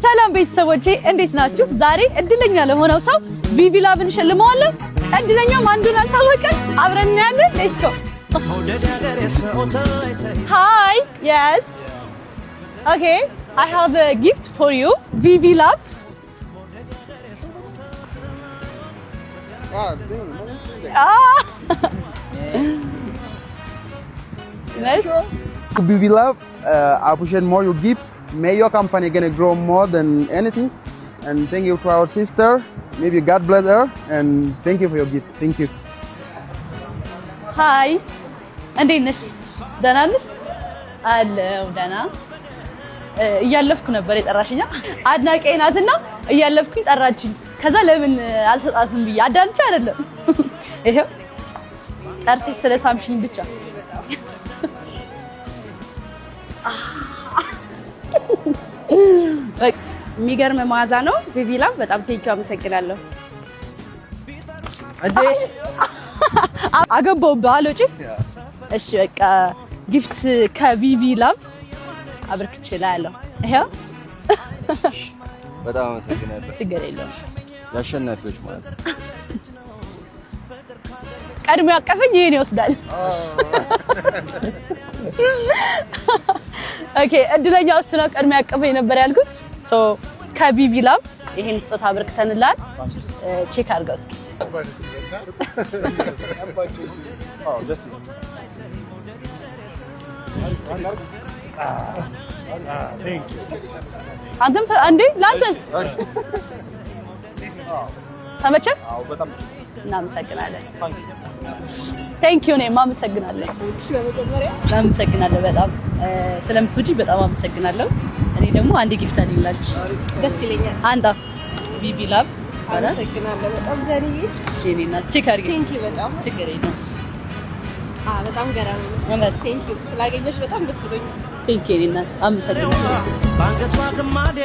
ሰላም ቤተሰቦቼ እንዴት ናችሁ? ዛሬ እድለኛ ለሆነው ሰው ቪቪ ላቭን ሸልመዋለሁ። እድለኛው ማንዱን አልታወቀም። አብረን እናያለን። ሌትስ ጎ። Hi. Yes. Okay. I have a gift for you. Vivi Love. Nice. Vivi Love, I appreciate more your gift. May your company gonna grow more than anything. And thank you to our sister. Maybe God bless her. And thank you for your gift. Thank you. Hi. እንዴት ነሽ? ደህና ነሽ? አለው ደህና እያለፍኩ ነበር የጠራሽኛ አድናቂዬ ናትና እያለፍኩኝ ጠራችኝ። ከዛ ለምን አልሰጣትም ብዬ አዳንቻ አይደለም ይሄው ጠርተሽ ስለሳምሽኝ ብቻ በቃ የሚገርም መዓዛ ነው። ቪቪ ላቭ በጣም ቴንኪው አመሰግናለሁ። አገባው ባሎጪ እሺ በቃ ጊፍት ከቪቪ ላቭ አብርክቼላለሁ። ይሄው በጣም አመሰግናለሁ። ችግር የለውም። ያሸናፊዎች ማለት ነው። ቀድሞ ያቀፈኝ ይሄን ይወስዳል። ኦኬ እድለኛው እሱ ነው። ቀድሞ ያቀፈኝ ነበር ያልኩት። ሶ ከቪቪ ላቭ ይሄን ስጦታ አብርክተንላል። ቼክ አድርገው እስኪ። አንተም አንዴ ላንተስ ተመቸህ? አዎ በጣም እናመሰግናለን። ቴንክ ዩ እኔም አመሰግናለሁ። እሺ በመጀመሪያ እናመሰግናለሁ በጣም ስለምትወጂ በጣም አመሰግናለሁ። እኔ ደግሞ አንድ ጊፍት አለኝላችሁ። ደስ ይለኛል። አንዳ ቪቪ ላቭ አመሰግናለሁ በጣም ጃኒዬ። እሺ እኔና ቼክ አድርጌ ቴንኪው በጣም ችግር የለም። በጣም ገራሚ ነው። እውነት ቴንኪው ስላገኘሽ በጣም ደስ ብሎኛል። ቴንክ ዩ እኔና አመሰግናለሁ። ባንገቷ ግማዴ